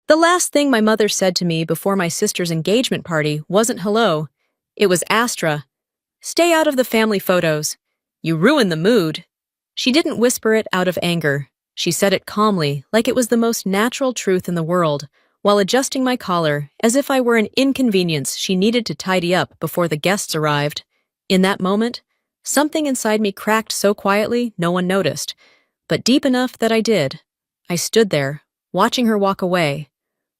The last thing my mother said to me before my sister's engagement party wasn't hello. It was Astra. Stay out of the family photos. You ruin the mood. She didn't whisper it out of anger. She said it calmly, like it was the most natural truth in the world, while adjusting my collar as if I were an inconvenience she needed to tidy up before the guests arrived. In that moment, something inside me cracked so quietly no one noticed, but deep enough that I did. I stood there, watching her walk away,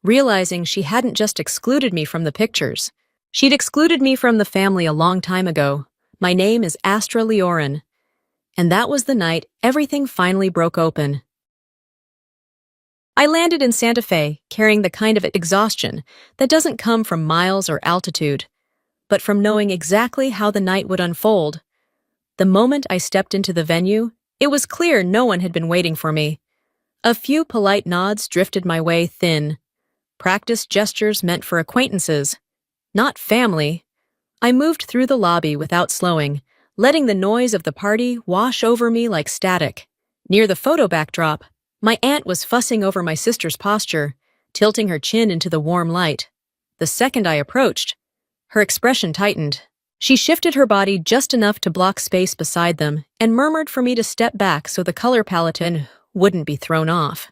realizing she hadn't just excluded me from the pictures. She'd excluded me from the family a long time ago. My name is Astra Leorin. And that was the night everything finally broke open. I landed in Santa Fe, carrying the kind of exhaustion that doesn't come from miles or altitude, but from knowing exactly how the night would unfold. The moment I stepped into the venue, it was clear no one had been waiting for me. A few polite nods drifted my way thin. Practiced gestures meant for acquaintances, not family. I moved through the lobby without slowing, letting the noise of the party wash over me like static. Near the photo backdrop, my aunt was fussing over my sister's posture, tilting her chin into the warm light. The second I approached, her expression tightened. She shifted her body just enough to block space beside them and murmured for me to step back so the color palette wouldn't be thrown off.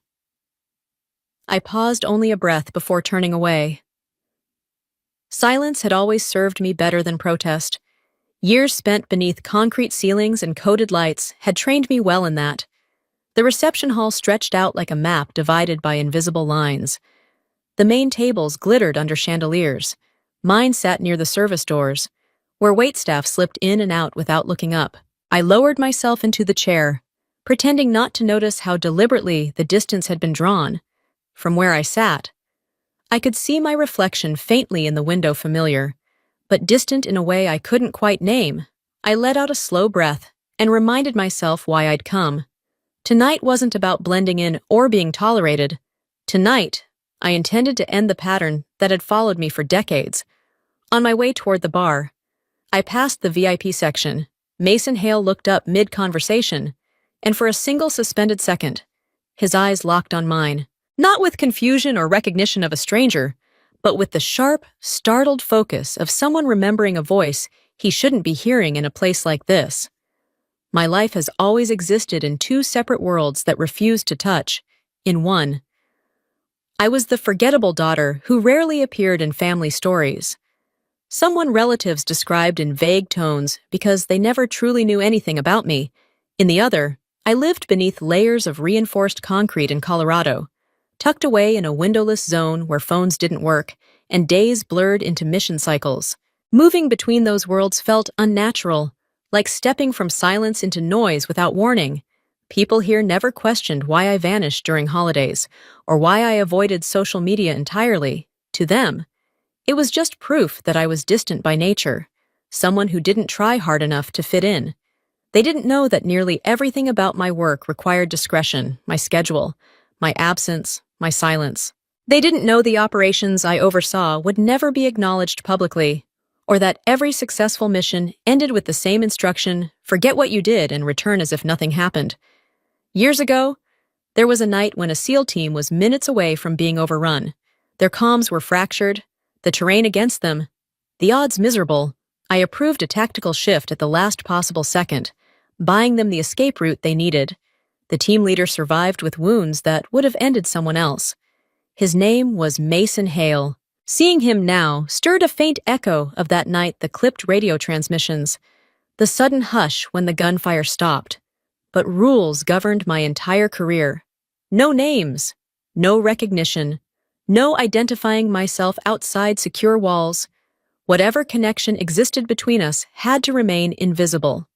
I paused only a breath before turning away. Silence had always served me better than protest. Years spent beneath concrete ceilings and coded lights had trained me well in that. The reception hall stretched out like a map divided by invisible lines. The main tables glittered under chandeliers. Mine sat near the service doors, where waitstaff slipped in and out without looking up. I lowered myself into the chair, pretending not to notice how deliberately the distance had been drawn. From where I sat, I could see my reflection faintly in the window, familiar, but distant in a way I couldn't quite name. I let out a slow breath and reminded myself why I'd come. Tonight wasn't about blending in or being tolerated. Tonight, I intended to end the pattern that had followed me for decades. On my way toward the bar, I passed the VIP section. Mason Hale looked up mid-conversation, and for a single suspended second, his eyes locked on mine. Not with confusion or recognition of a stranger, but with the sharp, startled focus of someone remembering a voice he shouldn't be hearing in a place like this. My life has always existed in two separate worlds that refused to touch. In one, I was the forgettable daughter who rarely appeared in family stories. Someone relatives described in vague tones because they never truly knew anything about me. In the other, I lived beneath layers of reinforced concrete in Colorado, tucked away in a windowless zone where phones didn't work and days blurred into mission cycles. Moving between those worlds felt unnatural, like stepping from silence into noise without warning. People here never questioned why I vanished during holidays or why I avoided social media entirely. To them, it was just proof that I was distant by nature, someone who didn't try hard enough to fit in. They didn't know that nearly everything about my work required discretion, my schedule, my absence, my silence. They didn't know the operations I oversaw would never be acknowledged publicly, or that every successful mission ended with the same instruction: forget what you did and return as if nothing happened. Years ago, there was a night when a SEAL team was minutes away from being overrun. Their comms were fractured, the terrain against them, the odds miserable. I approved a tactical shift at the last possible second, buying them the escape route they needed. The team leader survived with wounds that would have ended someone else. His name was Mason Hale. Seeing him now stirred a faint echo of that night, the clipped radio transmissions, the sudden hush when the gunfire stopped. But rules governed my entire career. No names, no recognition, no identifying myself outside secure walls. Whatever connection existed between us had to remain invisible.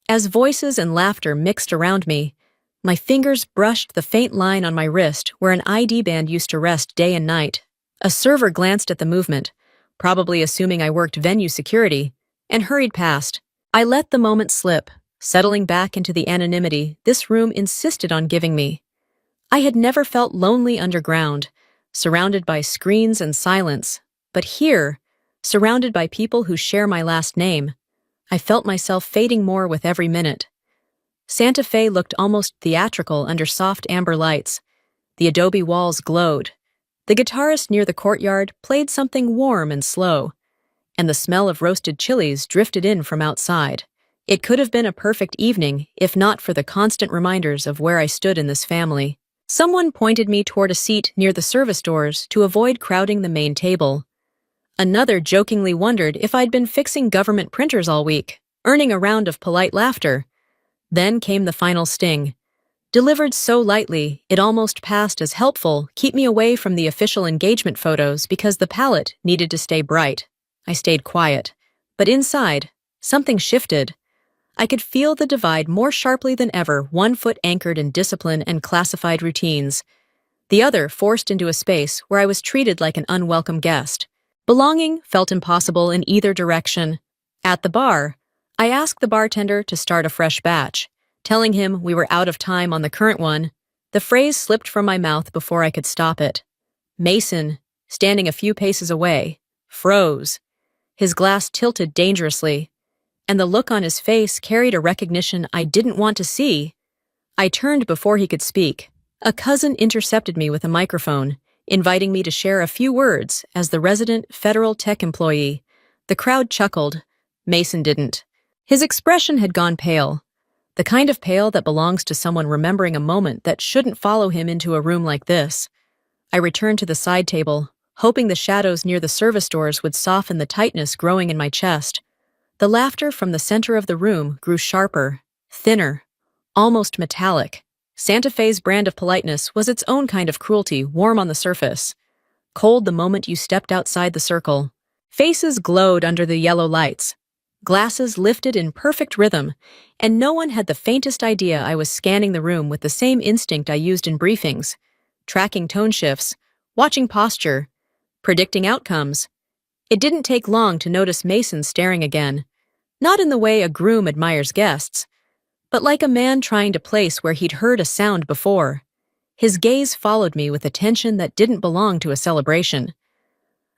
As voices and laughter mixed around me, my fingers brushed the faint line on my wrist where an ID band used to rest day and night. A server glanced at the movement, probably assuming I worked venue security, and hurried past. I let the moment slip, settling back into the anonymity this room insisted on giving me. I had never felt lonely underground, surrounded by screens and silence, but here, surrounded by people who share my last name, I felt myself fading more with every minute. Santa Fe looked almost theatrical under soft amber lights. The adobe walls glowed, The guitarist near the courtyard played something warm and slow, and the smell of roasted chilies drifted in from outside. It could have been a perfect evening if not for the constant reminders of where I stood in this family. Someone pointed me toward a seat near the service doors to avoid crowding the main table. Another jokingly wondered if I'd been fixing government printers all week, earning a round of polite laughter. Then came the final sting. Delivered so lightly, it almost passed as helpful, keep me away from the official engagement photos because the palette needed to stay bright. I stayed quiet. But inside, something shifted. I could feel the divide more sharply than ever, one foot anchored in discipline and classified routines, the other forced into a space where I was treated like an unwelcome guest. Belonging felt impossible in either direction. At the bar, I asked the bartender to start a fresh batch. Telling him we were out of time on the current one, the phrase slipped from my mouth before I could stop it. Mason, standing a few paces away, froze. His glass tilted dangerously, and the look on his face carried a recognition I didn't want to see. I turned before he could speak. A cousin intercepted me with a microphone, inviting me to share a few words as the resident federal tech employee. The crowd chuckled. Mason didn't. His expression had gone pale. The kind of pale that belongs to someone remembering a moment that shouldn't follow him into a room like this. I returned to the side table, hoping the shadows near the service doors would soften the tightness growing in my chest. The laughter from the center of the room grew sharper, thinner, almost metallic. Santa Fe's brand of politeness was its own kind of cruelty, warm on the surface, cold the moment you stepped outside the circle. Faces glowed under the yellow lights. Glasses lifted in perfect rhythm, and no one had the faintest idea I was scanning the room with the same instinct I used in briefings, tracking tone shifts, watching posture, predicting outcomes. It didn't take long to notice Mason staring again, not in the way a groom admires guests, but like a man trying to place where he'd heard a sound before. His gaze followed me with attention that didn't belong to a celebration.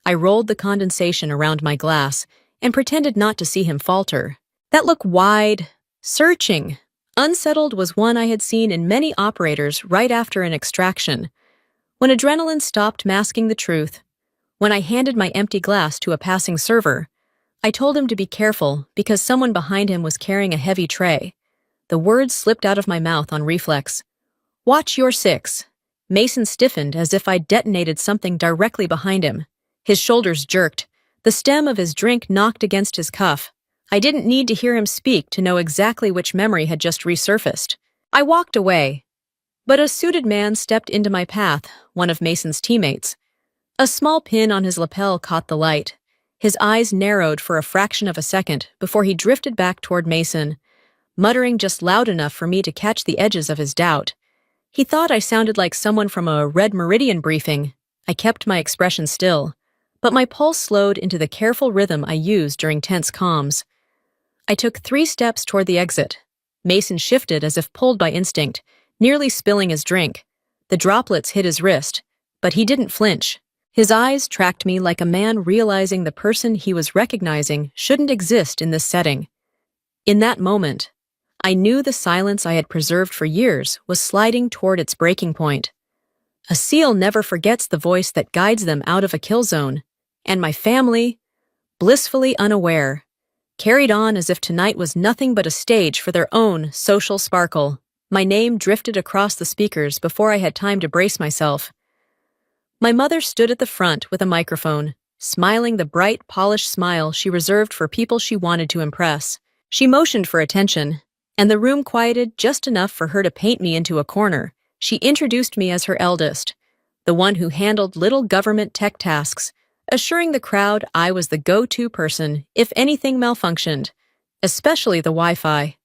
I rolled the condensation around my glass and pretended not to see him falter. That look wide, searching, unsettled was one I had seen in many operators right after an extraction. When adrenaline stopped masking the truth, when I handed my empty glass to a passing server, I told him to be careful because someone behind him was carrying a heavy tray. The words slipped out of my mouth on reflex. "Watch your six." Mason stiffened as if I'd detonated something directly behind him. His shoulders jerked. The stem of his drink knocked against his cuff. I didn't need to hear him speak to know exactly which memory had just resurfaced. I walked away, but a suited man stepped into my path, one of Mason's teammates. A small pin on his lapel caught the light. His eyes narrowed for a fraction of a second before he drifted back toward Mason, muttering just loud enough for me to catch the edges of his doubt. He thought I sounded like someone from a Red Meridian briefing. I kept my expression still, but my pulse slowed into the careful rhythm I used during tense comms. I took 3 steps toward the exit. Mason shifted as if pulled by instinct, nearly spilling his drink. The droplets hit his wrist, but he didn't flinch. His eyes tracked me like a man realizing the person he was recognizing shouldn't exist in this setting. In that moment, I knew the silence I had preserved for years was sliding toward its breaking point. A SEAL never forgets the voice that guides them out of a kill zone, and my family, blissfully unaware, carried on as if tonight was nothing but a stage for their own social sparkle. My name drifted across the speakers before I had time to brace myself. My mother stood at the front with a microphone, smiling the bright, polished smile she reserved for people she wanted to impress. She motioned for attention, and the room quieted just enough for her to paint me into a corner. She introduced me as her eldest, the one who handled little government tech tasks, assuring the crowd I was the go-to person if anything malfunctioned, especially the Wi-Fi.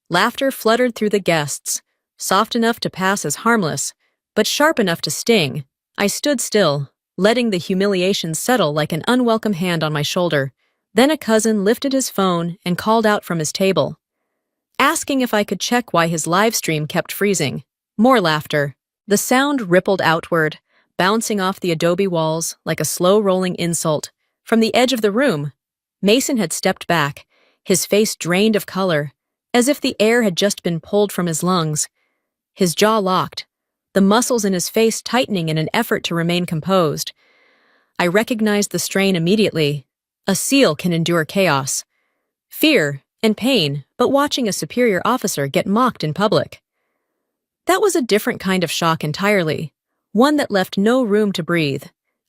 Laughter fluttered through the guests, soft enough to pass as harmless, but sharp enough to sting. I stood still, letting the humiliation settle like an unwelcome hand on my shoulder. Then a cousin lifted his phone and called out from his table, asking if I could check why his live stream kept freezing. More laughter. The sound rippled outward, bouncing off the adobe walls like a slow-rolling insult. From the edge of the room, Mason had stepped back, his face drained of color, as if the air had just been pulled from his lungs. His jaw locked, the muscles in his face tightening in an effort to remain composed. I recognized the strain immediately. A SEAL can endure chaos, fear, and pain, but watching a superior officer get mocked in public. That was a different kind of shock entirely, one that left no room to breathe.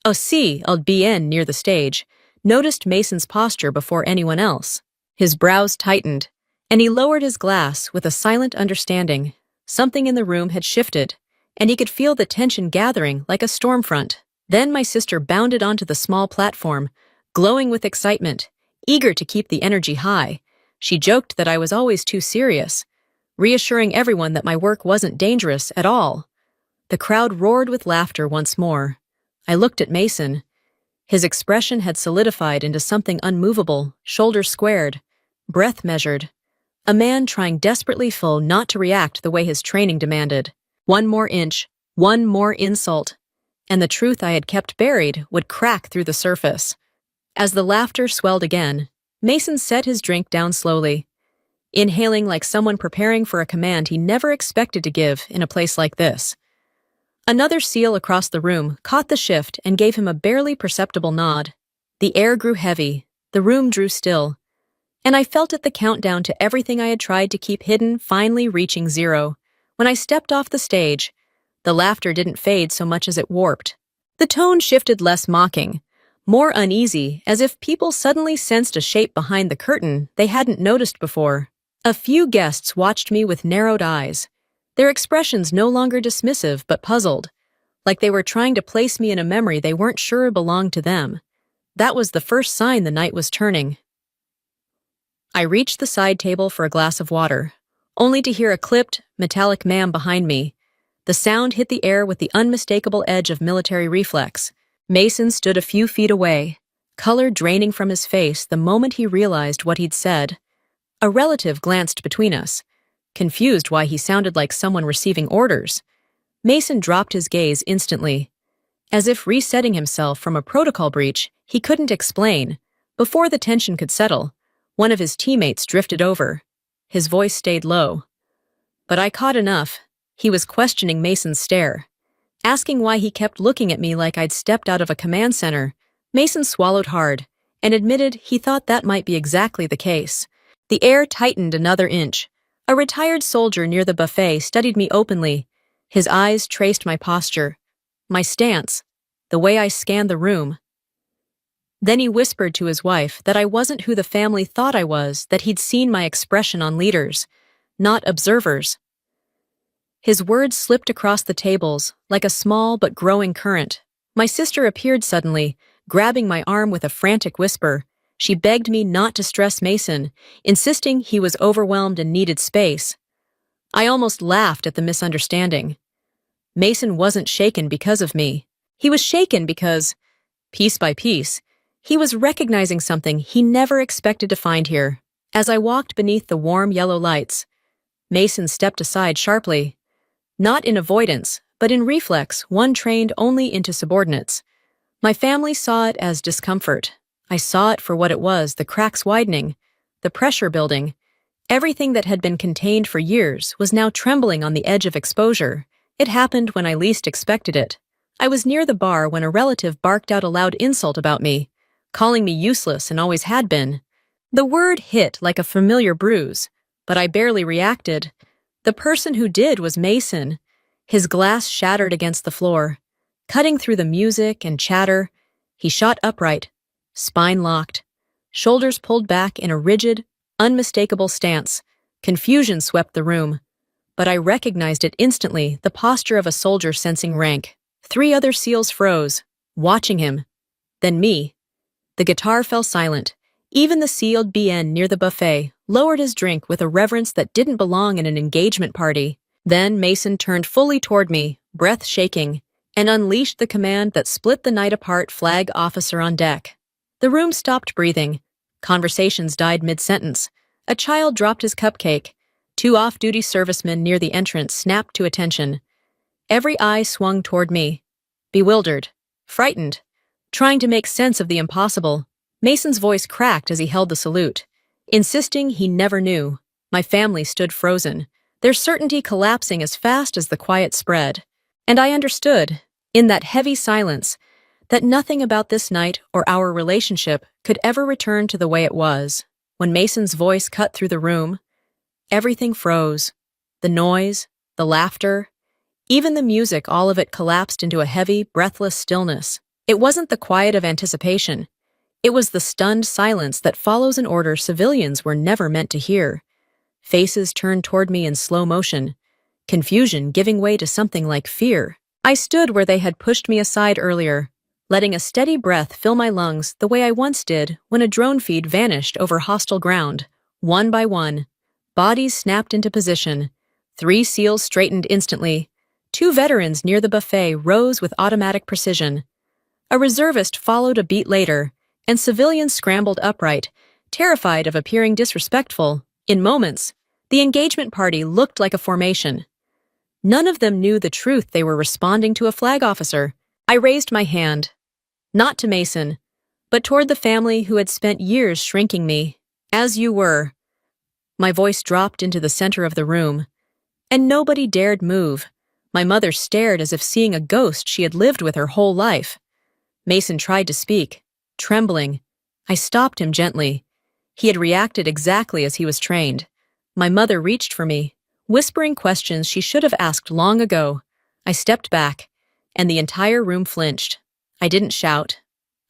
CLBN near the stage noticed Mason's posture before anyone else. His brows tightened, and he lowered his glass with a silent understanding. Something in the room had shifted, and he could feel the tension gathering like a storm front. Then my sister bounded onto the small platform, glowing with excitement, eager to keep the energy high. She joked that I was always too serious, reassuring everyone that my work wasn't dangerous at all. The crowd roared with laughter once more. I looked at Mason. His expression had solidified into something unmovable, shoulders squared, breath measured. A man trying desperately full not to react the way his training demanded. One more inch, one more insult, and the truth I had kept buried would crack through the surface. As the laughter swelled again, Mason set his drink down slowly, inhaling like someone preparing for a command he never expected to give in a place like this. Another SEAL across the room caught the shift and gave him a barely perceptible nod. The air grew heavy, the room drew still, and I felt it the countdown to everything I had tried to keep hidden finally reaching zero. When I stepped off the stage, the laughter didn't fade so much as it warped. The tone shifted less mocking, more uneasy, as if people suddenly sensed a shape behind the curtain they hadn't noticed before. A few guests watched me with narrowed eyes, their expressions no longer dismissive but puzzled, like they were trying to place me in a memory they weren't sure belonged to them. That was the first sign the night was turning. I reached the side table for a glass of water, only to hear a clipped, metallic ma'am behind me. The sound hit the air with the unmistakable edge of military reflex. Mason stood a few feet away, color draining from his face the moment he realized what he'd said. A relative glanced between us, confused why he sounded like someone receiving orders. Mason dropped his gaze instantly, as if resetting himself from a protocol breach he couldn't explain. Before the tension could settle, one of his teammates drifted over. His voice stayed low. But I caught enough. He was questioning Mason's stare, asking why he kept looking at me like I'd stepped out of a command center. Mason swallowed hard and admitted he thought that might be exactly the case. The air tightened another inch. A retired soldier near the buffet studied me openly. His eyes traced my posture, my stance, the way I scanned the room. Then he whispered to his wife that I wasn't who the family thought I was, that he'd seen my expression on leaders, not observers. His words slipped across the tables like a small but growing current. My sister appeared suddenly, grabbing my arm with a frantic whisper. She begged me not to stress Mason, insisting he was overwhelmed and needed space. I almost laughed at the misunderstanding. Mason wasn't shaken because of me. He was shaken because, piece by piece, he was recognizing something he never expected to find here. As I walked beneath the warm yellow lights, Mason stepped aside sharply. Not in avoidance, but in reflex, one trained only into subordinates. My family saw it as discomfort. I saw it for what it was, the cracks widening, the pressure building. Everything that had been contained for years was now trembling on the edge of exposure. It happened when I least expected it. I was near the bar when a relative barked out a loud insult about me, calling me useless and always had been. The word hit like a familiar bruise, but I barely reacted. The person who did was Mason. His glass shattered against the floor. Cutting through the music and chatter, he shot upright, spine locked, shoulders pulled back in a rigid, unmistakable stance. Confusion swept the room, but I recognized it instantly, the posture of a soldier sensing rank. 3 other SEALs froze, watching him. Then me. The guitar fell silent. Even the CLBN near the buffet lowered his drink with a reverence that didn't belong in an engagement party. Then Mason turned fully toward me, breath shaking, and unleashed the command that split the night apart: flag officer on deck. The room stopped breathing. Conversations died mid-sentence. A child dropped his cupcake. 2 off-duty servicemen near the entrance snapped to attention. Every eye swung toward me, bewildered, frightened, trying to make sense of the impossible. Mason's voice cracked as he held the salute, insisting he never knew. My family stood frozen, their certainty collapsing as fast as the quiet spread. And I understood, in that heavy silence, that nothing about this night or our relationship could ever return to the way it was. When Mason's voice cut through the room, everything froze. The noise, the laughter, even the music, all of it collapsed into a heavy, breathless stillness. It wasn't the quiet of anticipation. It was the stunned silence that follows an order civilians were never meant to hear. Faces turned toward me in slow motion, confusion giving way to something like fear. I stood where they had pushed me aside earlier, letting a steady breath fill my lungs the way I once did when a drone feed vanished over hostile ground. One by one, bodies snapped into position. 3 SEALs straightened instantly. 2 veterans near the buffet rose with automatic precision. A reservist followed a beat later, and civilians scrambled upright, terrified of appearing disrespectful. In moments, the engagement party looked like a formation. None of them knew the truth. They were responding to a flag officer. I raised my hand, not to Mason, but toward the family who had spent years shrinking me. As you were. My voice dropped into the center of the room, and nobody dared move. My mother stared as if seeing a ghost she had lived with her whole life. Mason tried to speak, trembling. I stopped him gently. He had reacted exactly as he was trained. My mother reached for me, whispering questions she should have asked long ago. I stepped back, and the entire room flinched. I didn't shout.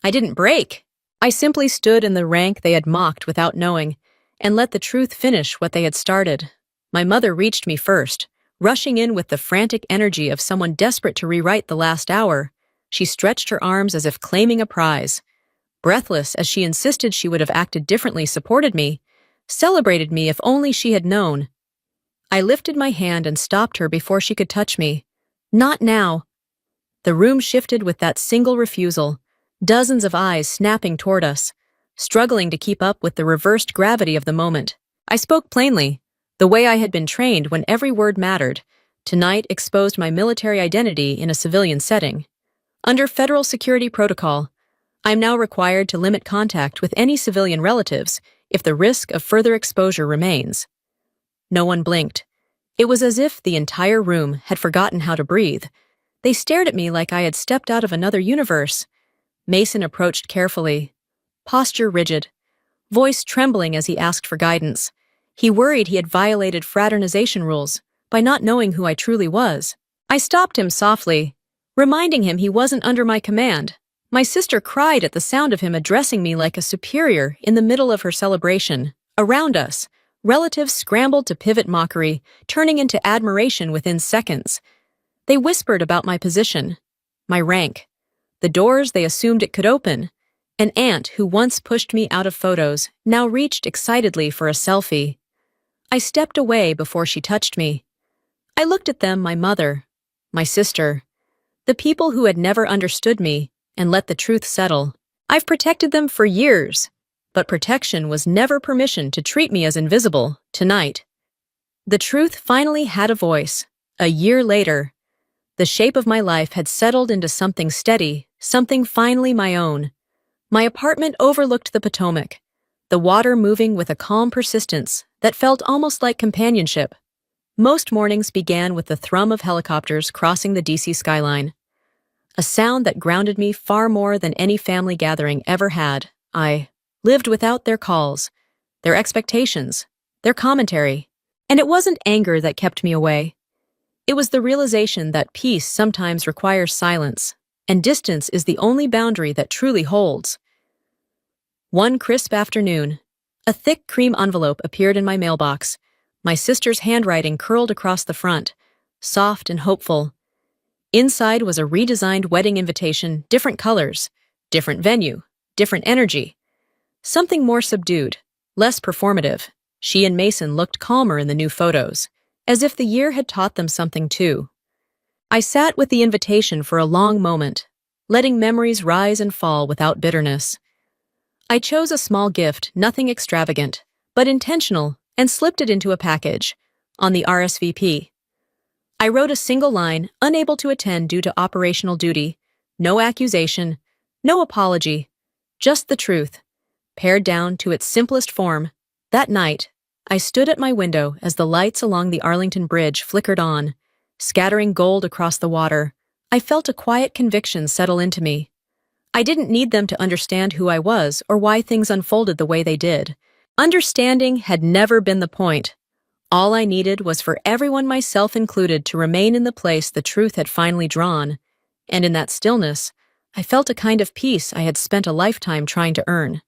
I didn't break. I simply stood in the rank they had mocked without knowing, and let the truth finish what they had started. My mother reached me first, rushing in with the frantic energy of someone desperate to rewrite the last hour. She stretched her arms as if claiming a prize. Breathless as she insisted she would have acted differently, supported me, celebrated me if only she had known. I lifted my hand and stopped her before she could touch me. Not now. The room shifted with that single refusal, dozens of eyes snapping toward us, struggling to keep up with the reversed gravity of the moment. I spoke plainly, the way I had been trained when every word mattered. Tonight exposed my military identity in a civilian setting. Under federal security protocol, I am now required to limit contact with any civilian relatives if the risk of further exposure remains. No one blinked. It was as if the entire room had forgotten how to breathe. They stared at me like I had stepped out of another universe. Mason approached carefully, posture rigid, voice trembling as he asked for guidance. He worried he had violated fraternization rules by not knowing who I truly was. I stopped him softly, reminding him he wasn't under my command. My sister cried at the sound of him addressing me like a superior in the middle of her celebration. Around us, relatives scrambled to pivot mockery, turning into admiration within seconds. They whispered about my position, my rank, the doors they assumed it could open. An aunt who once pushed me out of photos now reached excitedly for a selfie. I stepped away before she touched me. I looked at them, my mother, my sister, the people who had never understood me, and let the truth settle. I've protected them for years, but protection was never permission to treat me as invisible. Tonight, the truth finally had a voice. A year later, the shape of my life had settled into something steady, something finally my own. My apartment overlooked the Potomac, the water moving with a calm persistence that felt almost like companionship. Most mornings began with the thrum of helicopters crossing the DC skyline, a sound that grounded me far more than any family gathering ever had. I lived without their calls, their expectations, their commentary. And it wasn't anger that kept me away. It was the realization that peace sometimes requires silence, and distance is the only boundary that truly holds. One crisp afternoon, a thick cream envelope appeared in my mailbox. My sister's handwriting curled across the front, soft and hopeful. Inside was a redesigned wedding invitation, different colors, different venue, different energy. Something more subdued, less performative. She and Mason looked calmer in the new photos, as if the year had taught them something too. I sat with the invitation for a long moment, letting memories rise and fall without bitterness. I chose a small gift, nothing extravagant, but intentional, and slipped it into a package, on the RSVP. I wrote a single line, unable to attend due to operational duty. No accusation, no apology, just the truth, pared down to its simplest form. That night, I stood at my window as the lights along the Arlington Bridge flickered on, Scattering gold across the water, I felt a quiet conviction settle into me. I didn't need them to understand who I was or why things unfolded the way they did. Understanding had never been the point. All I needed was for everyone, myself included, to remain in the place the truth had finally drawn. And in that stillness, I felt a kind of peace I had spent a lifetime trying to earn.